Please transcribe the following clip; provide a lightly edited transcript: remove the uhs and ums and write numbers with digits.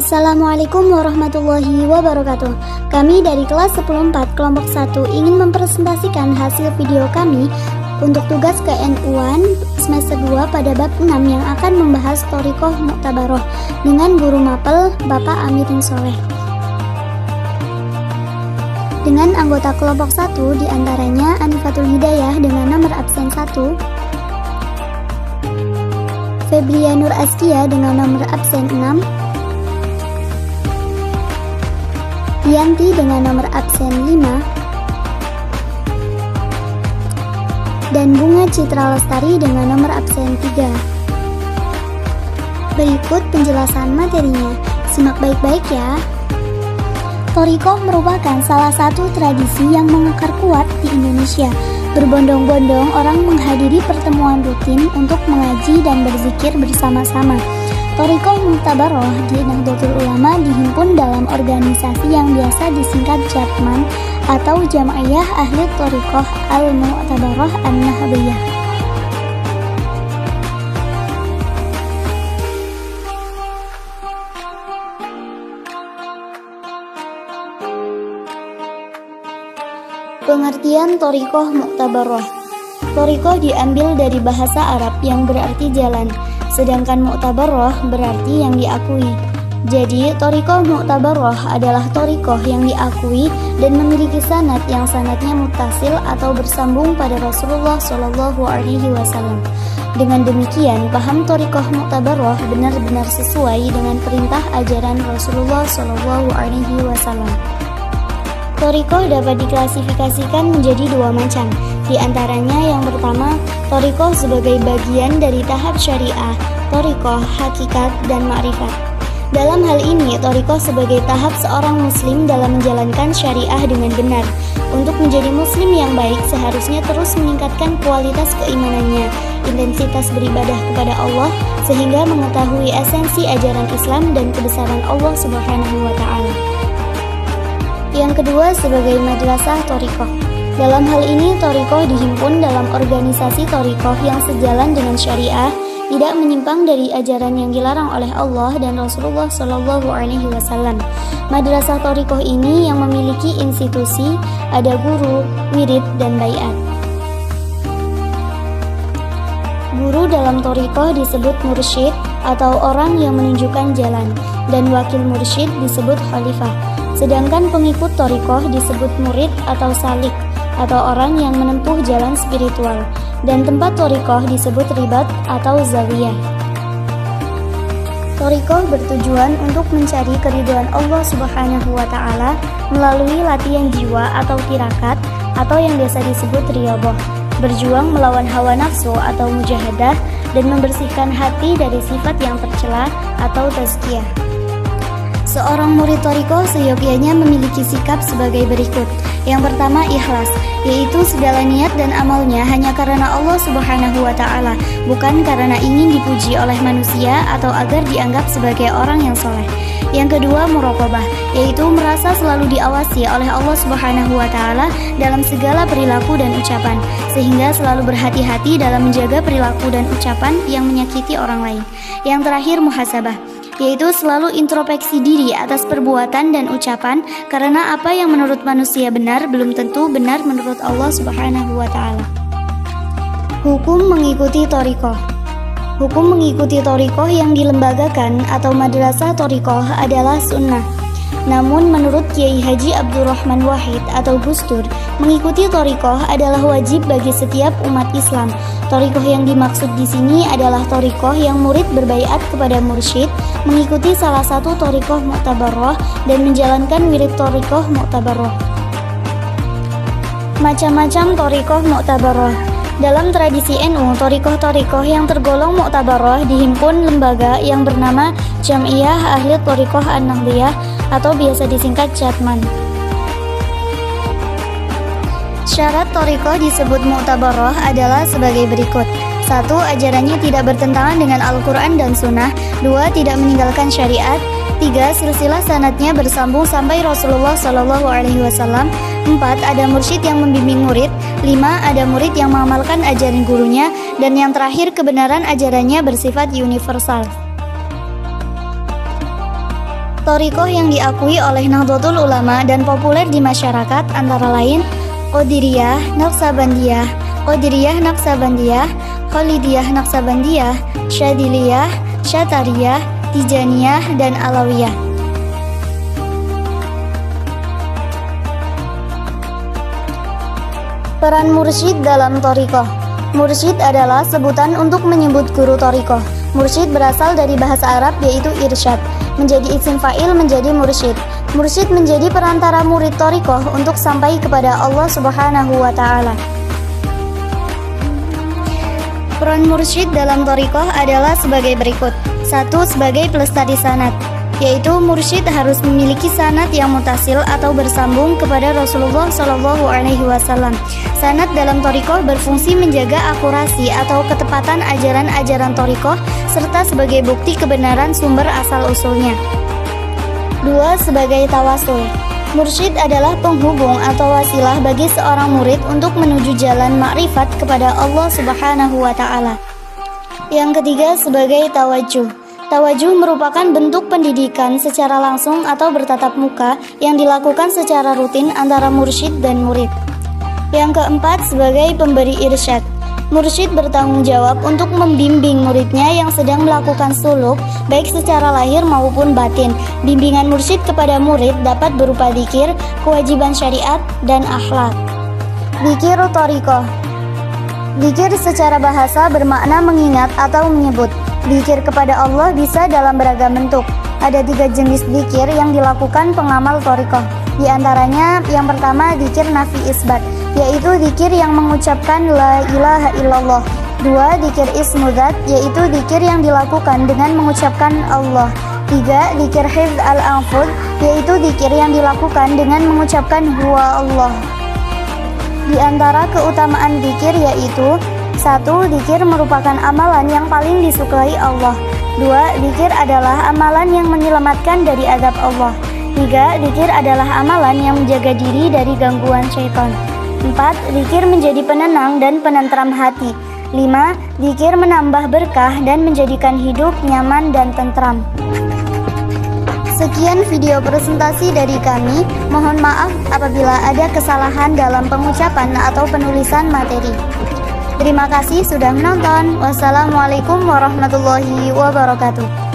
Assalamualaikum warahmatullahi wabarakatuh. Kami dari kelas 104 kelompok 1 ingin mempresentasikan hasil video kami untuk tugas KNU-an semester 2 pada bab 6 yang akan membahas Thoriqoh Mu'tabaroh dengan guru mapel Bapak Amirin Soleh. Dengan anggota kelompok 1 diantaranya Anifatul Hidayah dengan nomor absen 1, Febria Nur Askia dengan nomor absen 6, Yanti dengan nomor absen 5, dan Bunga Citra Lestari dengan nomor absen 3. Berikut penjelasan materinya, simak baik-baik ya. Thoriqoh merupakan salah satu tradisi yang mengakar kuat di Indonesia. Berbondong-bondong orang menghadiri pertemuan rutin untuk mengaji dan berzikir bersama-sama. Thoriqoh Mu'tabaroh di Nahdlatul Ulama dihimpun dalam organisasi yang biasa disingkat JATMAN atau Jam'iyah Ahli Thoriqoh Al-Mu'tabaroh An-Nahdliyah. Pengertian Thoriqoh Mu'tabaroh. Thoriqoh diambil dari bahasa Arab yang berarti jalan, sedangkan Mu'tabaroh berarti yang diakui. Jadi, Thoriqoh Mu'tabaroh adalah thoriqoh yang diakui dan memiliki sanad yang sanadnya muttasil atau bersambung pada Rasulullah SAW. Dengan demikian, paham Thoriqoh Mu'tabaroh benar-benar sesuai dengan perintah ajaran Rasulullah SAW. Thoriqoh dapat diklasifikasikan menjadi dua macam. Di antaranya yang pertama, thoriqoh sebagai bagian dari tahap syariah, thoriqoh, hakikat, dan ma'rifat. Dalam hal ini, thoriqoh sebagai tahap seorang muslim dalam menjalankan syariah dengan benar. Untuk menjadi muslim yang baik, seharusnya terus meningkatkan kualitas keimanannya, intensitas beribadah kepada Allah, sehingga mengetahui esensi ajaran Islam dan kebesaran Allah Subhanahu wa Ta'ala. Yang kedua, sebagai madrasah thoriqoh. Dalam hal ini, thoriqoh dihimpun dalam organisasi thoriqoh yang sejalan dengan syariah, tidak menyimpang dari ajaran yang dilarang oleh Allah dan Rasulullah SAW. Madrasah thoriqoh ini yang memiliki institusi, ada guru, wirid, dan baiat. Guru dalam thoriqoh disebut mursyid atau orang yang menunjukkan jalan, dan wakil mursyid disebut khalifah. Sedangkan pengikut thoriqoh disebut murid atau salik, atau orang yang menempuh jalan spiritual, dan tempat thoriqoh disebut ribat atau zawiyah. Thoriqoh bertujuan untuk mencari keridhaan Allah Subhanahu wa Ta'ala melalui latihan jiwa atau tirakat, atau yang biasa disebut riyadhah, berjuang melawan hawa nafsu atau mujahadah, dan membersihkan hati dari sifat yang tercela atau tazkiyah. Seorang murid thoriqoh seyogyanya memiliki sikap sebagai berikut. Yang pertama, ikhlas, yaitu segala niat dan amalnya hanya karena Allah Subhanahu wa Ta'ala, bukan karena ingin dipuji oleh manusia atau agar dianggap sebagai orang yang soleh. Yang kedua, muraqabah, yaitu merasa selalu diawasi oleh Allah Subhanahu wa Ta'ala dalam segala perilaku dan ucapan, sehingga selalu berhati-hati dalam menjaga perilaku dan ucapan yang menyakiti orang lain. Yang terakhir, muhasabah, yaitu selalu introspeksi diri atas perbuatan dan ucapan, karena apa yang menurut manusia benar belum tentu benar menurut Allah Subhanahu wa Ta'ala. Hukum mengikuti thoriqoh. Hukum mengikuti thoriqoh yang dilembagakan atau madrasah thoriqoh adalah sunnah. Namun menurut Kiai Haji Abdurrahman Wahid atau Gus Dur, mengikuti thoriqoh adalah wajib bagi setiap umat Islam. Thoriqoh yang dimaksud di sini adalah thoriqoh yang murid berbaiat kepada mursyid, mengikuti salah satu thoriqoh Mu'tabaroh, dan menjalankan wirid thoriqoh Mu'tabaroh. Macam-macam thoriqoh Mu'tabaroh. Dalam tradisi NU, thoriqoh-thoriqoh yang tergolong Mu'tabaroh dihimpun lembaga yang bernama Jam'iyah Ahli Thoriqoh An-Nahdliyah atau biasa disingkat JATMAN. Syarat thoriqoh disebut Mu'tabaroh adalah sebagai berikut. 1. Ajarannya tidak bertentangan dengan Al-Quran dan Sunnah. 2. Tidak meninggalkan syariat. 3. Silsilah sanadnya bersambung sampai Rasulullah SAW. 4. Ada mursyid yang membimbing murid. 5. Ada murid yang mengamalkan ajaran gurunya. Dan yang terakhir, kebenaran ajarannya bersifat universal. Thariqah yang diakui oleh Nahdlatul Ulama dan populer di masyarakat antara lain Qadiriyah, Naqsabandiyah, Khalidiyah Naqsabandiyah, Syadiliyah, Syatariyah, Tijaniyah, dan Alawiyah. Peran mursyid dalam thariqah. Mursyid adalah sebutan untuk menyebut guru thariqah. Mursyid berasal dari bahasa Arab yaitu irsyad. Menjadi isim fa'il menjadi mursyid. Mursyid menjadi perantara murid thariqah untuk sampai kepada Allah Subhanahu wa Ta'ala. Peran mursyid dalam thariqah adalah sebagai berikut. 1. Sebagai pelestari sanad, yaitu mursyid harus memiliki sanad yang mutasil atau bersambung kepada Rasulullah SAW. Sanad dalam thariqah berfungsi menjaga akurasi atau ketepatan ajaran-ajaran thariqah serta sebagai bukti kebenaran sumber asal-usulnya. 2. Sebagai tawasul. Mursyid adalah penghubung atau wasilah bagi seorang murid untuk menuju jalan makrifat kepada Allah Subhanahu wa Ta'ala. Yang ketiga, sebagai tawajuh. Tawajuh merupakan bentuk pendidikan secara langsung atau bertatap muka yang dilakukan secara rutin antara mursyid dan murid. Yang keempat, sebagai pemberi irsyad. Mursyid bertanggung jawab untuk membimbing muridnya yang sedang melakukan suluk, baik secara lahir maupun batin. Bimbingan mursyid kepada murid dapat berupa dzikir, kewajiban syariat, dan akhlak. Dzikir thariqah. Dzikir secara bahasa bermakna mengingat atau menyebut. Dzikir kepada Allah bisa dalam beragam bentuk. Ada 3 jenis dzikir yang dilakukan pengamal thariqah. Di antaranya, yang pertama dzikir nafi isbat, yaitu dzikir yang mengucapkan la ilaha illallah. 2. Dzikir ismudzat, yaitu dzikir yang dilakukan dengan mengucapkan Allah. 3. Dzikir hifz al-anfud, yaitu dzikir yang dilakukan dengan mengucapkan huwa Allah. Di antara keutamaan dzikir yaitu 1. Dzikir merupakan amalan yang paling disukai Allah. 2. Dzikir adalah amalan yang menyelamatkan dari azab Allah. 3. Dzikir adalah amalan yang menjaga diri dari gangguan syaitan. 4. Dzikir menjadi penenang dan penentram hati. 5. Dzikir menambah berkah dan menjadikan hidup nyaman dan tentram. Sekian video presentasi dari kami. Mohon maaf apabila ada kesalahan dalam pengucapan atau penulisan materi. Terima kasih sudah menonton. Wassalamualaikum warahmatullahi wabarakatuh.